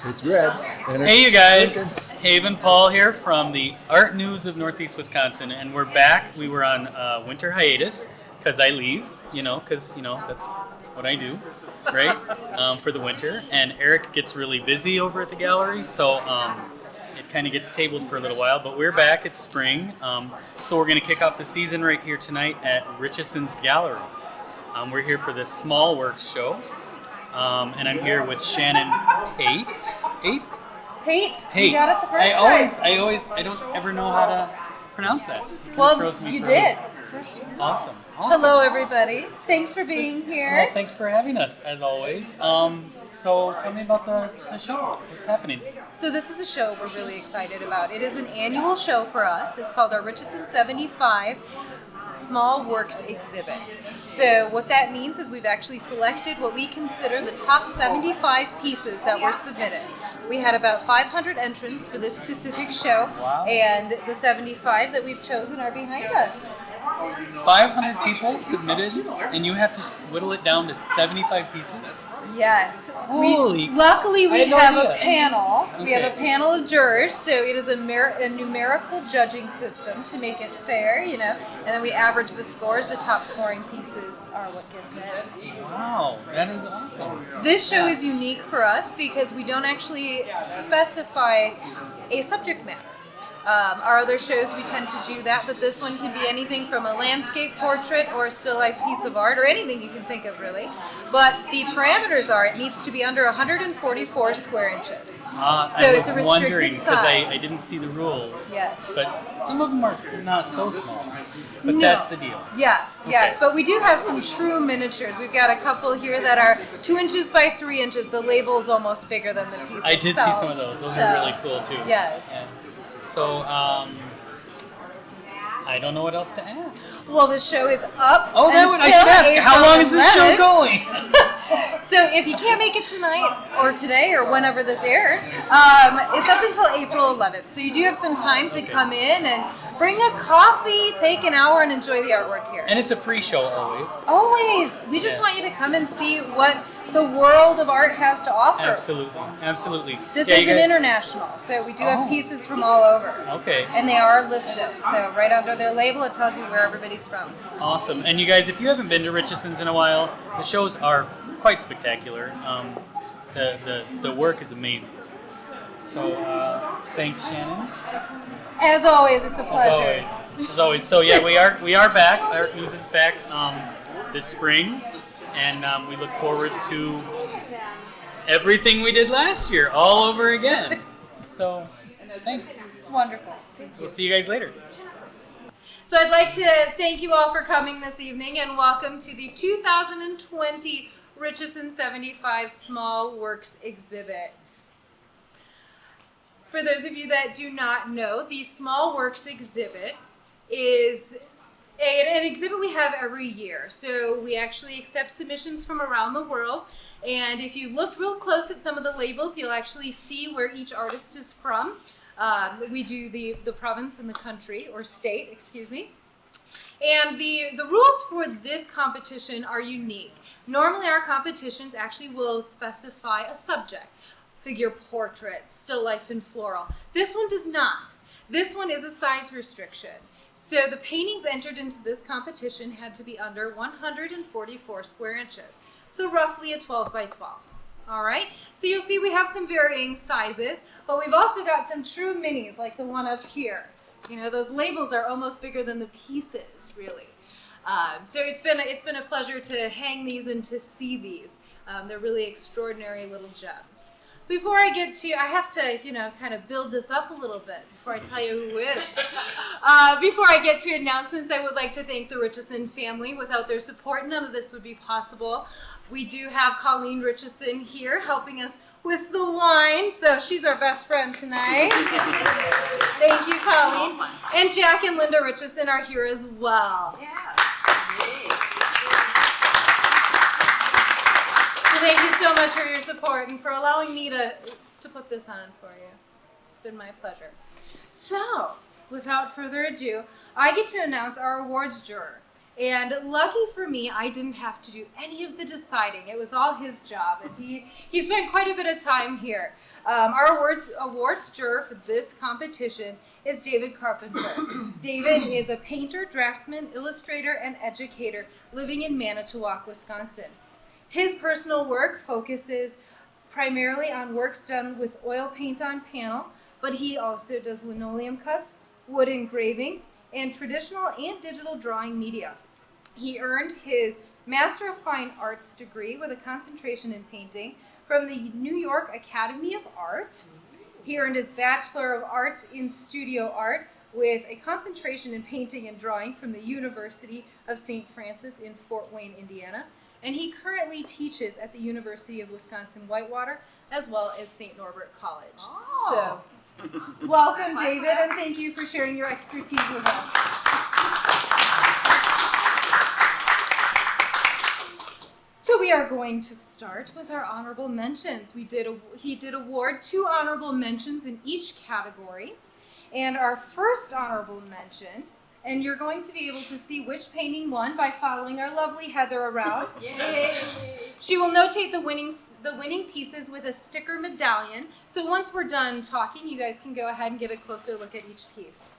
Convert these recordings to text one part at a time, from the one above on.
It's red. And Hey, you guys. HavenPaul here from the Art News of Northeast Wisconsin, and we're back. We were on winter hiatus because I leave, because that's what I do, right? For the winter. And Eric gets really busy over at the gallery, so it kind of gets tabled for a little while. But we're back. It's spring, so we're going to kick off the season right here tonight at Richeson's Gallery. We're here for this Small Works show. And I'm here with Shannon Pate. Pate? You got it the first time. I don't ever know how to pronounce that. You did. First time. Awesome. Hello, everybody. Thanks for being here. Well, thanks for having us, as always. So tell me about the show. What's happening? So this is a show we're really excited about. It is an annual show for us. It's called our Richeson 75 Small Works Exhibit. So what that means is we've actually selected what we consider the top 75 pieces that were submitted. We had about 500 entrants for this specific show, Wow. And the 75 that we've chosen are behind us. 500 people submitted, and you have to whittle it down to 75 pieces? Yes. I Luckily, we had no have idea. a panel. Okay. We have a panel of jurors, so it is a numerical judging system to make it fair, and then we average the scores. The top scoring pieces are what gets it. Wow, that is awesome. This show is unique for us because we don't actually specify a subject matter. Our other shows, we tend to do that, but this one can be anything from a landscape portrait or a still life piece of art or anything you can think of, really. But the parameters are it needs to be under 144 square inches. So it's a restricted wondering, because size. I didn't see the rules. Yes. But some of them are not so small. But No. that's the deal. Yes. But we do have some true miniatures. We've got a couple here that are 2 inches by 3 inches. The label is almost bigger than the piece I did itself. see some of those. Those are really cool, too. Yes. And so, I don't know what else to ask. Well, the show is up. Oh, I should ask. How long is this show going? So if you can't make it tonight or today or whenever this airs, it's up until April 11th. So you do have some time to come in and bring a coffee, take an hour, and enjoy the artwork here. And it's a free show always. Always. We just want you to come and see what the world of art has to offer. Absolutely. This Yeah, is you an guys- international, so we do have pieces from all over. Okay. And they are listed. So right under their label, it tells you where everybody's from. Awesome. And you guys, if you haven't been to Richeson's in a while, the shows are quite spectacular. The work is amazing. So thanks, Shannon. As always, it's a pleasure. As always. So yeah, we are back. Art News is back this spring, and we look forward to everything we did last year all over again. So thanks. Wonderful. Thank you. We'll see you guys later. So I'd like to thank you all for coming this evening and welcome to the 2020 Richeson 75 Small Works Exhibit. For those of you that do not know, the Small Works Exhibit is an exhibit we have every year. So we actually accept submissions from around the world. And if you look real close at some of the labels, you'll actually see where each artist is from. We do the province and the country, or state, excuse me. And the rules for this competition are unique. Normally our competitions actually will specify a subject. Figure portrait, still life and floral. This one does not. This one is a size restriction. So the paintings entered into this competition had to be under 144 square inches. So roughly a 12 by 12. All right, so you'll see we have some varying sizes, but we've also got some true minis like the one up here. Those labels are almost bigger than the pieces, really. So it's been a pleasure to hang these and to see these. They're really extraordinary little gems. Before I get to, I have to, kind of build this up a little bit before I tell you who wins. Before I get to announcements, I would like to thank the Richeson family. Without their support, none of this would be possible. We do have Colleen Richeson here helping us with the wine, so she's our best friend tonight. Thank you, Colleen. And Jack and Linda Richeson are here as well. So thank you so much for your support and for allowing me to put this on for you. It's been my pleasure. So, without further ado, I get to announce our awards juror. And lucky for me, I didn't have to do any of the deciding. It was all his job, and he spent quite a bit of time here. Our awards juror for this competition is David Carpenter. David is a painter, draftsman, illustrator, and educator living in Manitowoc, Wisconsin. His personal work focuses primarily on works done with oil paint on panel, but he also does linoleum cuts, wood engraving, and traditional and digital drawing media. He earned his Master of Fine Arts degree with a concentration in painting from the New York Academy of Art. He earned his Bachelor of Arts in Studio Art with a concentration in painting and drawing from the University of St. Francis in Fort Wayne, Indiana. And he currently teaches at the University of Wisconsin-Whitewater as well as St. Norbert College. Oh. So, welcome, David, and thank you for sharing your expertise with us. So we are going to start with our honorable mentions. He did award 2 honorable mentions in each category. And our first honorable mention, and you're going to be able to see which painting won by following our lovely Heather around. Yay! She will notate the winning pieces with a sticker medallion. So once we're done talking, you guys can go ahead and get a closer look at each piece.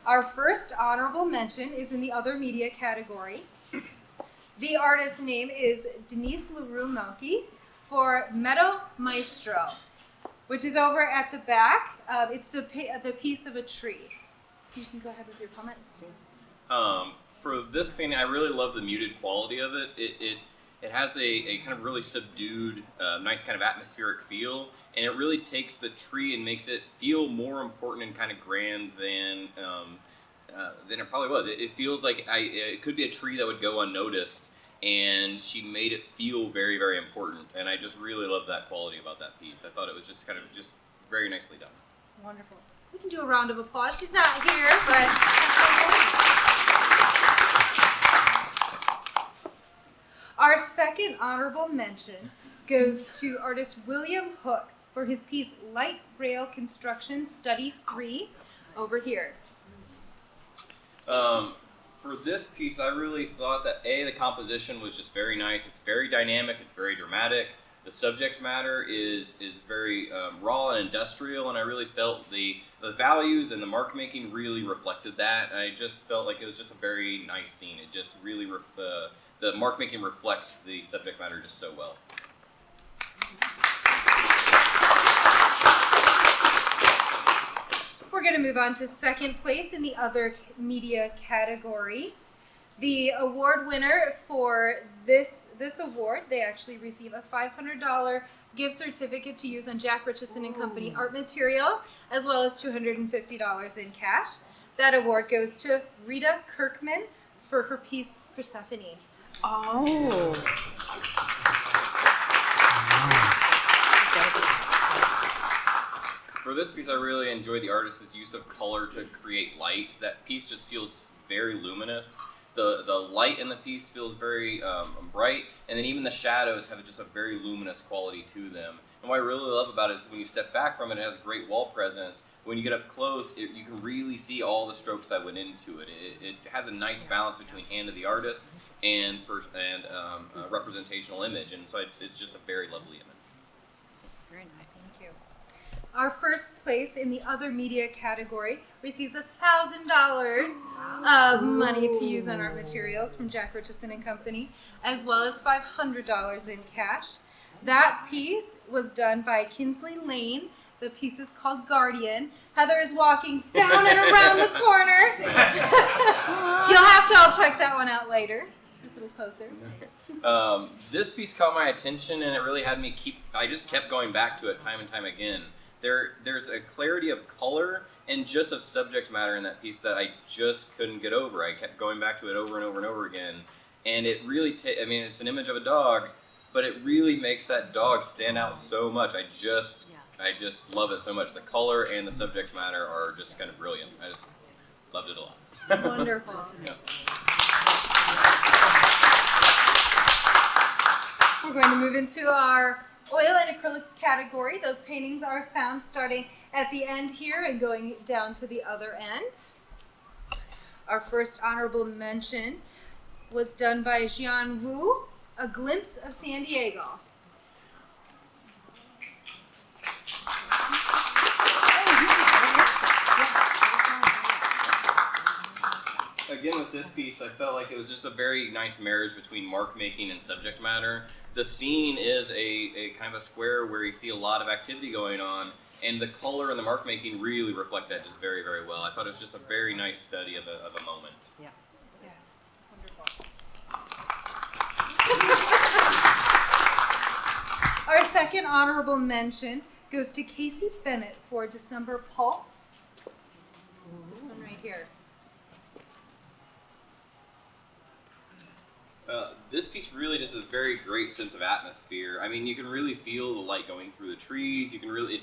Our first honorable mention is in the other media category. The artist's name is Denise LaRue-Melky for Meadow Maestro, which is over at the back. It's the piece of a tree. So you can go ahead with your comments. For this painting, I really love the muted quality of it. It has a kind of really subdued, nice kind of atmospheric feel, and it really takes the tree and makes it feel more important and kind of grand than it probably was. It feels like it could be a tree that would go unnoticed, and she made it feel very, very important. And I just really love that quality about that piece. I thought it was just very nicely done. Wonderful. We can do a round of applause. She's not here, but... Our second honorable mention goes to artist William Hook for his piece Light Rail Construction Study 3 over here. For this piece, I really thought that the composition was just very nice. It's very dynamic. It's very dramatic. The subject matter is very raw and industrial, and I really felt the values and the mark making really reflected that. I just felt like it was just a very nice scene. It just really the mark making reflects the subject matter just so well. We're going to move on to second place in the other media category. The award winner for this award, they actually receive a $500 gift certificate to use on Jack Richeson and Company art materials, as well as $250 in cash. That award goes to Rita Kirkman for her piece Persephone. Oh. For this piece, I really enjoyed the artist's use of color to create light. That piece just feels very luminous. The light in the piece feels very bright, and then even the shadows have just a very luminous quality to them. And what I really love about it is when you step back from it, it has a great wall presence. When you get up close, you can really see all the strokes that went into it. It has a nice balance between hand of the artist and representational image, and so it's just a very lovely image. Very nice. Thank you. Our first place in the other media category receives $1,000 of money to use on art materials from Jack Richeson and Company, as well as $500 in cash. That piece was done by Kinsley Lane. The piece is called Guardian. Heather is walking down and around the corner. You'll have to all check that one out later. A little closer. This piece caught my attention, and it really had me I just kept going back to it time and time again. There's a clarity of color and just of subject matter in that piece that I just couldn't get over. I kept going back to it over and over and over again, and it really it's an image of a dog, but it really makes that dog stand out so much. I just love it so much. The color and the subject matter are just kind of brilliant. I just loved it a lot. Wonderful. Yeah. We're going to move into our oil and acrylics category. Those paintings are found starting at the end here and going down to the other end. Our first honorable mention was done by Jian Wu, A Glimpse of San Diego. Again, with this piece, I felt like it was just a very nice marriage between mark making and subject matter. The scene is a kind of a square where you see a lot of activity going on, and the color and the mark making really reflect that just very, very well. I thought it was just a very nice study of a moment. Yeah. Yes, wonderful. Our second honorable mention goes to Casey Bennett for December Pulse. This one right here. This piece really just has a very great sense of atmosphere. I mean, you can really feel the light going through the trees. You can really,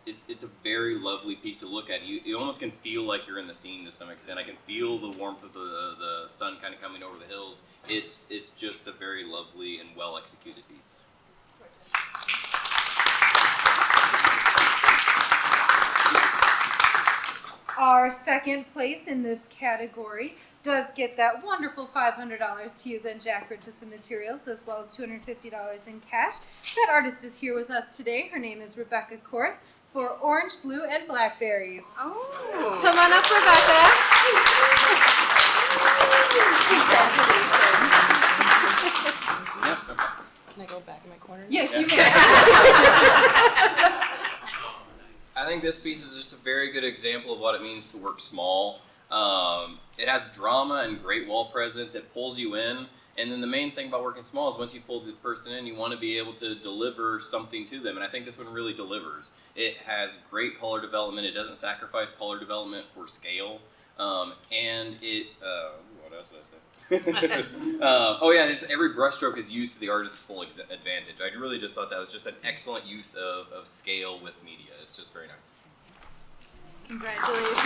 it's a very lovely piece to look at. You almost can feel like you're in the scene to some extent. I can feel the warmth of the sun kind of coming over the hills. It's just a very lovely and well executed piece. Our second place in this category does get that wonderful $500 to use on Jack Richeson materials, as well as $250 in cash. That artist is here with us today. Her name is Rebecca Korth for Orange, Blue, and Blackberries. Oh. Come on up, Rebecca. Yep. Can I go back in my corner? Yes, you Yeah. may. I think this piece is just a very good example of what it means to work small. It has drama and great wall presence. It pulls you in. And then the main thing about working small is once you pull the person in, you want to be able to deliver something to them. And I think this one really delivers. It has great color development. It doesn't sacrifice color development for scale. And it, what else did I say? Oh yeah, just every brushstroke is used to the artist's full advantage. I really just thought that was just an excellent use of scale with media. It's just very nice. Congratulations.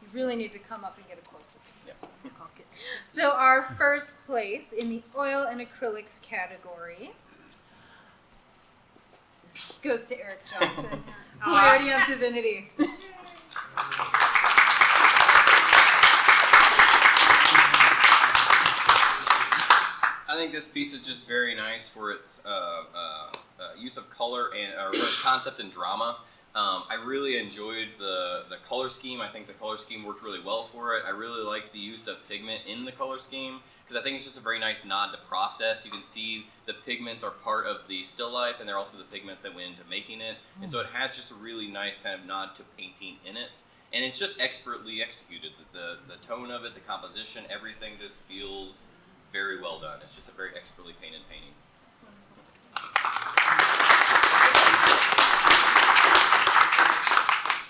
You really need to come up and get a close look at this one. Okay. So our first place in the oil and acrylics category goes to Eric Johnson. We already have Divinity. I think this piece is just very nice for its use of color and for its concept and drama. I really enjoyed the color scheme. I think the color scheme worked really well for it. I really like the use of pigment in the color scheme because I think it's just a very nice nod to process. You can see the pigments are part of the still life and they're also the pigments that went into making it. And so it has just a really nice kind of nod to painting in it. And it's just expertly executed. The tone of it, the composition, everything just feels very well done. It's just a very expertly painted painting.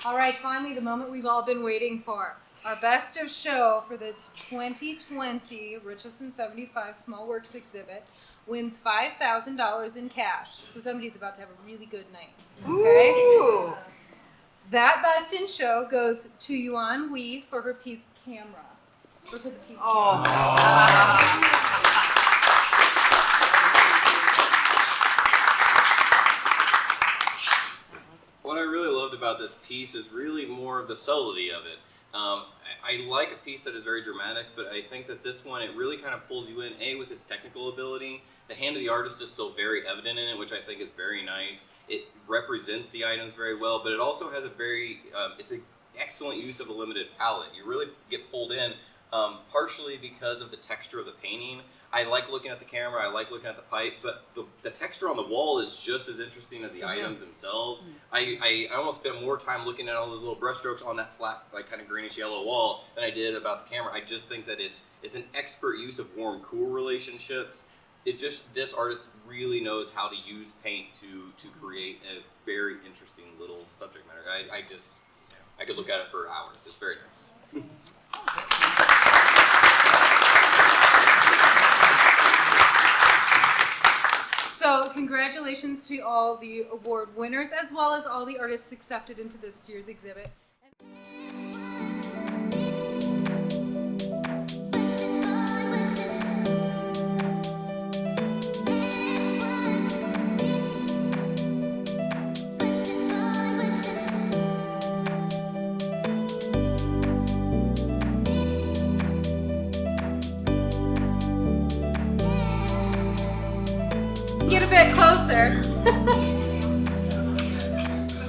All right, finally, the moment we've all been waiting for. Our best of show for the 2020 Richeson 75 Small Works exhibit wins $5,000 in cash. So somebody's about to have a really good night. Okay? Ooh. That best in show goes to Yuan Wee for her piece Camera. Or for the piece Oh. What I really loved about this piece is really more of the subtlety of it. I like a piece that is very dramatic, but I think that this one, it really kind of pulls you in, with its technical ability. The hand of the artist is still very evident in it, which I think is very nice. It represents the items very well, but it also has a very, it's an excellent use of a limited palette. You really get pulled in, partially because of the texture of the painting. I like looking at the camera, I like looking at the pipe, but the texture on the wall is just as interesting as the items themselves. I almost spent more time looking at all those little brush strokes on that flat, like kind of greenish yellow wall than I did about the camera. I just think that it's an expert use of warm-cool relationships. This artist really knows how to use paint to create a very interesting little subject matter. I could look at it for hours. It's very nice. So congratulations to all the award winners as well as all the artists accepted into this year's exhibit. bit closer.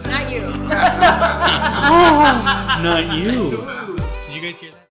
Not you. Not you. Did you guys hear that?